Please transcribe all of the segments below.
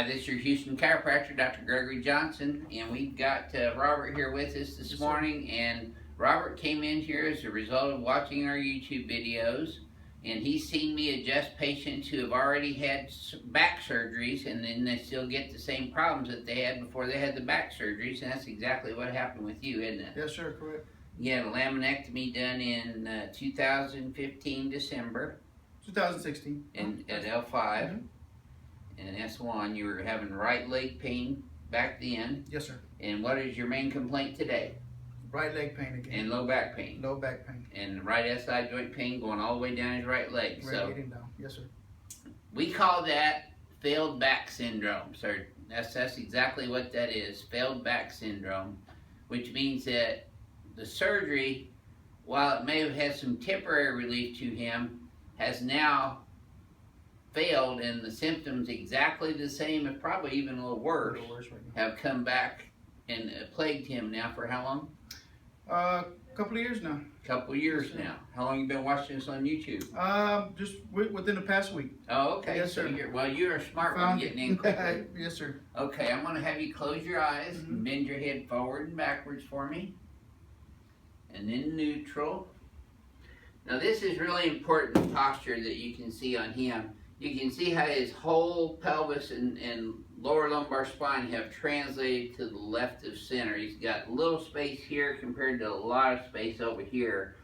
Hi, this is your Houston chiropractor, Dr. Gregory Johnson, and we've got Robert here with us this morning. And Robert came in here as a result of watching our YouTube videos, and he's seen me adjust patients who have already had back surgeries, and then they still get the same problems that they had before they had the back surgeries, and that's exactly what happened with you, isn't it? Yes, sir, correct. You had a laminectomy done in 2015 December. 2016. At L5. And S1, you were having right leg pain back then. Yes, sir. And what is your main complaint today? Right leg pain again. And low back pain. Low back pain. And right SI joint pain going all the way down his right leg. Right, getting down. Yes, sir. We call that failed back syndrome, sir. That's exactly what that is, failed back syndrome, which means that the surgery, while it may have had some temporary relief to him, has now failed, and the symptoms exactly the same, if probably even a little worse, Right now. have come back and plagued him now for how long? A couple of years now. Couple years now. How long you been watching this on YouTube? Just within the past week. Oh, okay. Yes, so sir. you're a smart one getting in quickly. Yes, sir. Okay, I'm gonna have you close your eyes and bend your head forward and backwards for me, and then neutral. Now this is really important posture that you can see on him. You can see how his whole pelvis and lower lumbar spine have translated to the left of center. He's got a little space here compared to a lot of space over here.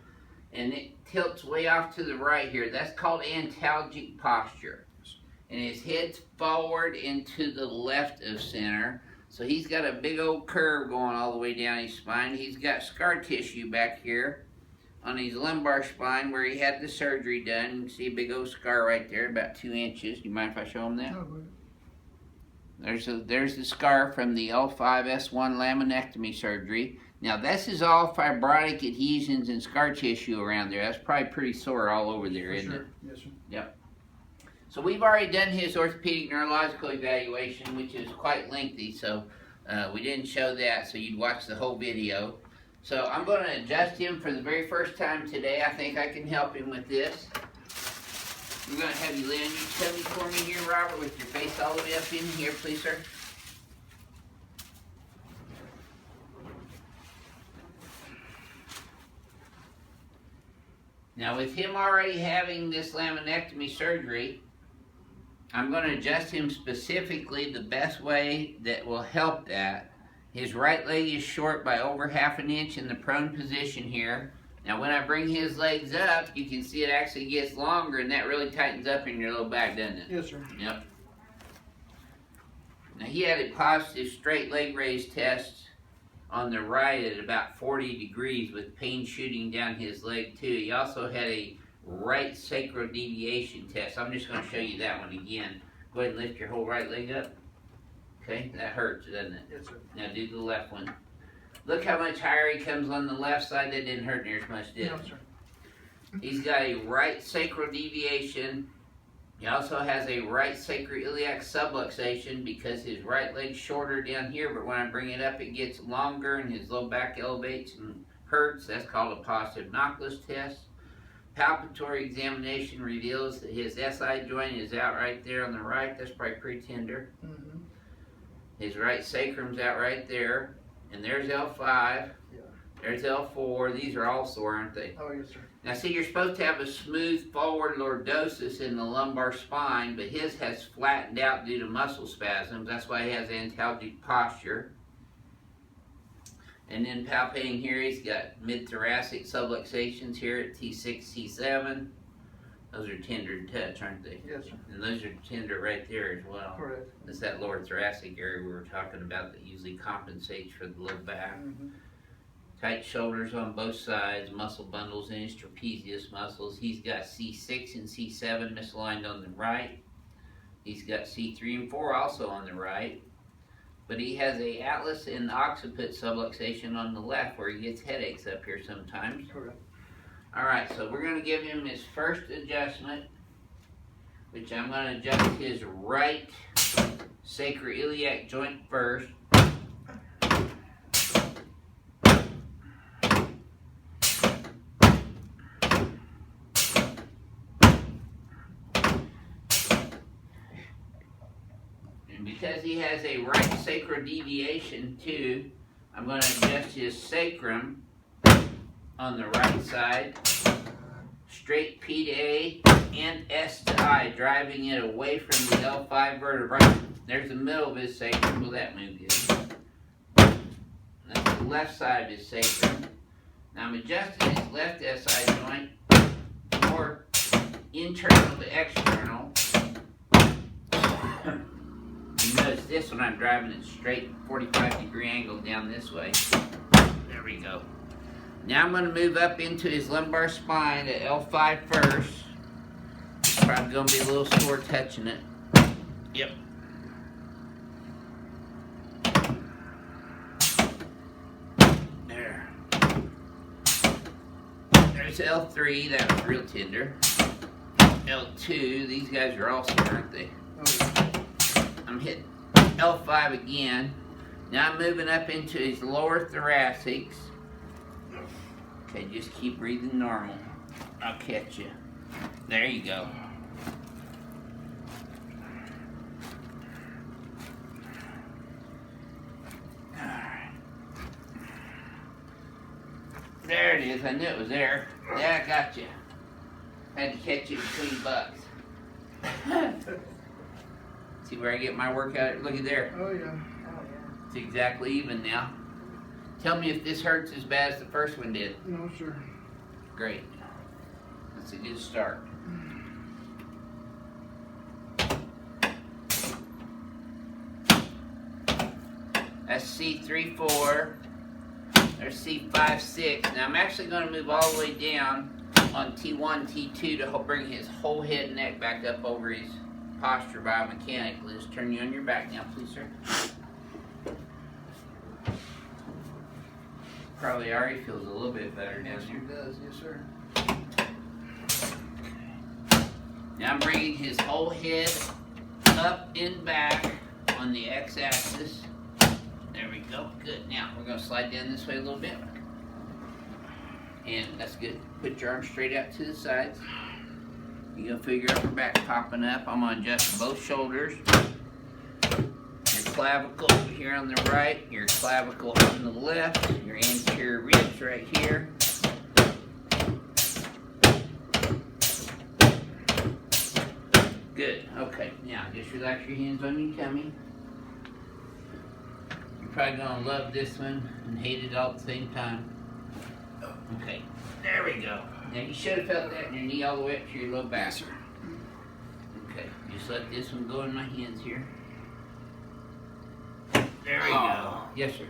And it tilts way off to the right here. That's called antalgic posture. And his head's forward into the left of center. So he's got a big old curve going all the way down his spine. He's got scar tissue back here on his lumbar spine where he had the surgery done. You can see a big old scar right there, about 2 inches. You mind if I show him that? Oh, go ahead. There's the scar from the L5-S1 laminectomy surgery. Now this is all fibrotic adhesions and scar tissue around there. That's probably pretty sore all over there, isn't it? Yes, sir. Yep. So we've already done his orthopedic neurological evaluation, which is quite lengthy, so we didn't show that, so you'd watch the whole video. So I'm going to adjust him for the very first time today. I think I can help him with this. I'm going to have you lay on your tummy for me here, Robert, with your face all the way up in here, please, sir. Now, with him already having this laminectomy surgery, I'm going to adjust him specifically the best way that will help that. His right leg is short by over ½ an inch in the prone position here. Now when I bring his legs up, you can see it actually gets longer, and that really tightens up in your low back, doesn't it? Yes, sir. Yep. Now he had a positive straight leg raise test on the right at about 40 degrees with pain shooting down his leg too. He also had a right sacral deviation test. I'm just going to show you that one again. Go ahead and lift your whole right leg up. Okay, that hurts, doesn't it? Yes, sir. Now do the left one. Look how much higher he comes on the left side. That didn't hurt near as much, did it? No, sir. He's got a right sacral deviation. He also has a right sacroiliac subluxation because his right leg's shorter down here, but when I bring it up, it gets longer and his low back elevates and hurts. That's called a positive Knockless test. Palpatory examination reveals that his SI joint is out right there on the right. That's probably pretty tender. His right sacrum's out right there. And there's L5. Yeah. There's L4. These are all sore, aren't they? Oh, yes, sir. Now see, you're supposed to have a smooth forward lordosis in the lumbar spine, but his has flattened out due to muscle spasms. That's why he has antalgic posture. And then palpating here, he's got mid-thoracic subluxations here at T6, T7. Those are tender to touch, aren't they? Yes, sir. And those are tender right there as well. Correct. It's that lower thoracic area we were talking about that usually compensates for the low back. Tight shoulders on both sides, muscle bundles in his trapezius muscles. He's got C6 and C7 misaligned on the right. He's got C3 and 4 also on the right. But he has a atlas and occiput subluxation on the left where he gets headaches up here sometimes. Correct. Alright, so we're going to give him his first adjustment, which I'm going to adjust his right sacroiliac joint first. because he has a right sacrodeviation too, I'm going to adjust his sacrum on the right side, straight P to A and S to I, driving it away from the L5 vertebrae. There's the middle of his sacrum. Will that move good? That's the left side of his sacrum. Now I'm adjusting his left SI joint more internal to external. You notice this one I'm driving it straight 45-degree angle down this way. There we go. Now I'm going to move up into his lumbar spine at L5 first. Probably going to be a little sore touching it. Yep. There. There's L3, that was real tender. L2, these guys are also, aren't they? I'm hitting L5 again. Now I'm moving up into his lower thoracics. Okay, just keep breathing normal. I'll catch you. There you go. Alright. There it is. I knew it was there. Yeah, I got you. Had to catch you between bucks. See where I get my workout? Look at there. Oh yeah. It's exactly even now. Tell me if this hurts as bad as the first one did. No, sure. Great. That's a good start. That's C3-4. There's C5-6. Now I'm actually going to move all the way down on T1, T2 to help bring his whole head and neck back up over his posture biomechanically. Just turn you on your back now, please, sir. Probably already feels a little bit better down Yes, there. it does. Yes, sir. Now I'm bringing his whole head up and back on the x-axis. There we go. Good. Now we're going to slide down this way a little bit. And that's good. Put your arms straight out to the sides. You're going to feel your upper back popping up. I'm going to adjust both shoulders. Your clavicle over here on the right. Your clavicle on the left. Your anterior ribs right here. Good. Okay. Now just relax your hands on your tummy. You're probably going to love this one and hate it all at the same time. Okay. There we go. Now you should have felt that in your knee all the way up to your low back. Yes, sir. Okay. Just let this one go in my hands here. There we go. Yes, sir.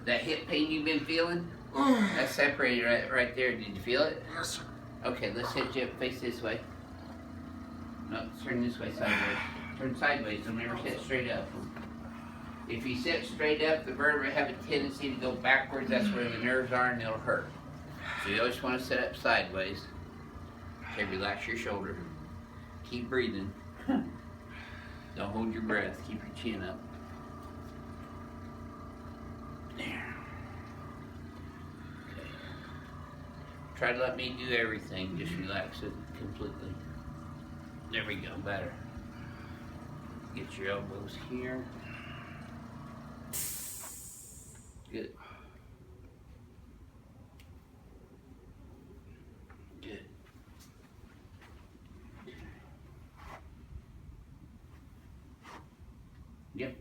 That hip pain you've been feeling? That's separated right there. Did you feel it? Yes, sir. Okay, let's hit you up, face this way. No, turn this way sideways. Turn sideways, don't ever sit straight up. If you sit straight up, the vertebrae have a tendency to go backwards. That's where the nerves are and it'll hurt. So you always want to sit up sideways. Okay, relax your shoulder. Keep breathing. Don't hold your breath. Keep your chin up. There. Okay. Try to let me do everything. Just relax it completely. There we go. Better. Get your elbows here. Good. Good. Yep.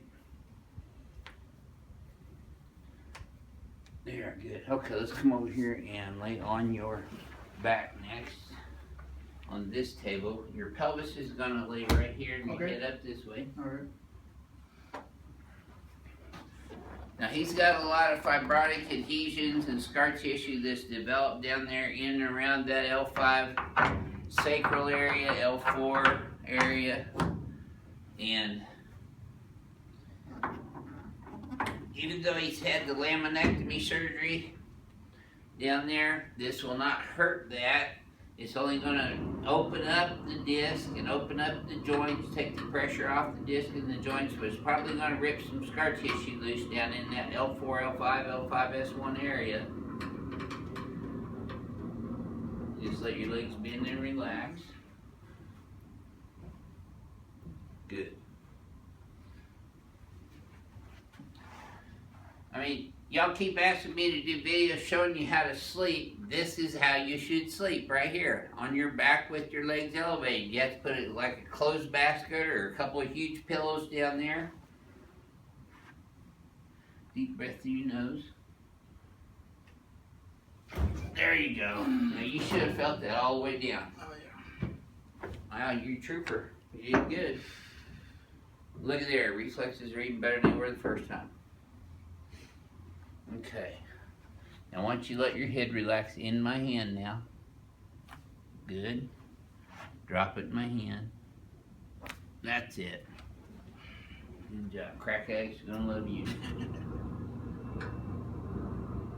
There, good. Okay, let's come over here and lay on your back next. On this table, your pelvis is gonna lay right here and your head up this way. All right. Now he's got a lot of fibrotic adhesions and scar tissue that's developed down there in and around that L5 sacral area, L4 area, and even though he's had the laminectomy surgery down there, this will not hurt that. It's only going to open up the disc and open up the joints, take the pressure off the disc and the joints, but it's probably going to rip some scar tissue loose down in that L4, L5, L5S1 area. Just let your legs bend and relax. Good. mean, y'all keep asking me to do videos showing you how to sleep. This is how you should sleep, right here. On your back with your legs elevated. You have to put it like a closed basket or a couple of huge pillows down there. Deep breath through your nose. There you go. Now you should have felt that all the way down. Oh, yeah. Wow, you're a trooper. You did good. Look at there. Reflexes are even better than they were the first time. Okay. Now, once you let your head relax in my hand now. Good. Drop it in my hand. That's it. Good job. Crack addicts are gonna love you.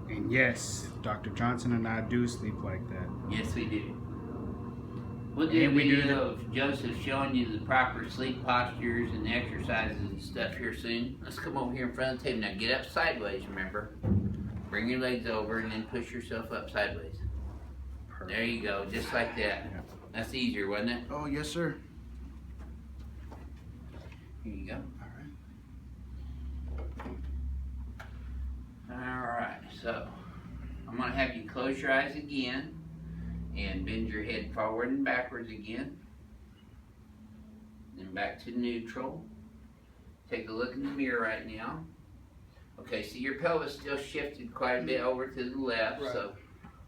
And yes, Dr. Johnson and I do sleep like that. Yes, we do. We'll do a video of Joseph showing you the proper sleep postures and exercises and stuff here soon. Let's come over here in front of the table. Now get up sideways, remember. Bring your legs over and then push yourself up sideways. Perfect. There you go, just like that. Yeah. That's easier, wasn't it? Oh, yes, sir. Here you go. All right. Alright, so I'm going to have you close your eyes again and bend your head forward and backwards again. Then back to neutral. Take a look in the mirror right now. Okay, so your pelvis still shifted quite a bit over to the left, Right. so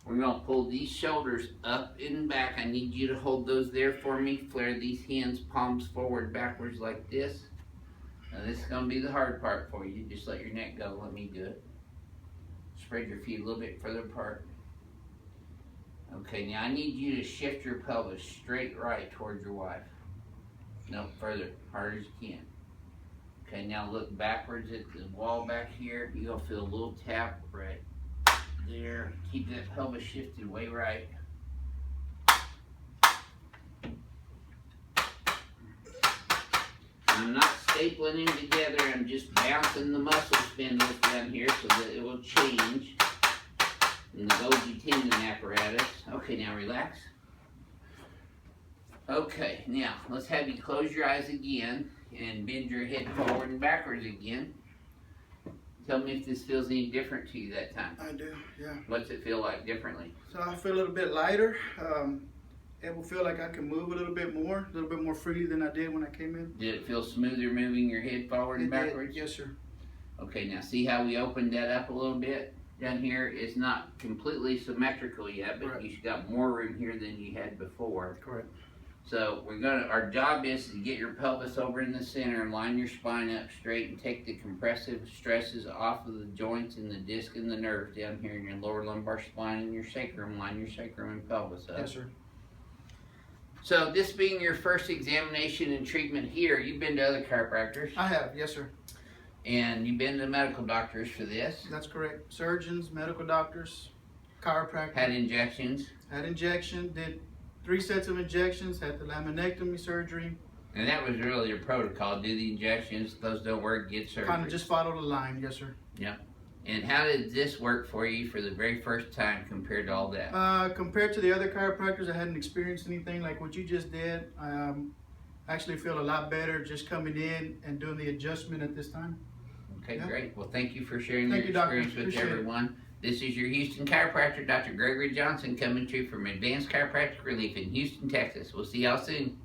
we're going to pull these shoulders up and back. I need you to hold those there for me. Flare these hands, palms forward, backwards like this. Now this is going to be the hard part for you. Just let your neck go. Let me do it. Spread your feet a little bit further apart. Okay, now I need you to shift your pelvis straight right towards your wife. No, further, hard as you can. Okay, now look backwards at the wall back here. You're going to feel a little tap right there. Keep that pelvis shifted way right. I'm not stapling them together, I'm just bouncing the muscle spindles down here so that it will change in the Golgi tendon apparatus. Okay, now relax. Okay, now let's have you close your eyes again and bend your head forward and backwards again. Tell me if this feels any different to you that time. I do, yeah. What's it feel like differently? So I feel a little bit lighter. It will feel like I can move a little bit more freely than I did when I came in. Did it feel smoother moving your head forward and It did, backwards? yes, sir. Okay, now see how we opened that up a little bit? Down here it's not completely symmetrical yet, but Right. you've got more room here than you had before. Correct. So our job is to get your pelvis over in the center and line your spine up straight and take the compressive stresses off of the joints and the disc and the nerves down here in your lower lumbar spine and your sacrum. Line your sacrum and pelvis up. Yes, sir. So this being your first examination and treatment here, you've been to other chiropractors I have, yes, sir. and you've been to medical doctors for this. That's correct. Surgeons, medical doctors, chiropractors. Had injections. Had injection, did 3 sets of injections, had the laminectomy surgery. And that was really your protocol. Do the injections. If those don't work, get surgery. Kind of just follow the line, yes, sir. And how did this work for you for the very first time compared to all that? Compared to the other chiropractors, I hadn't experienced anything like what you just did. I actually feel a lot better just coming in and doing the adjustment at this time. Okay, Yeah. great. Well, thank you for sharing Thank your you, doctor. experience with Appreciate it. everyone. This is your Houston chiropractor, Dr. Gregory Johnson, coming to you from Advanced Chiropractic Relief in Houston, Texas. We'll see y'all soon.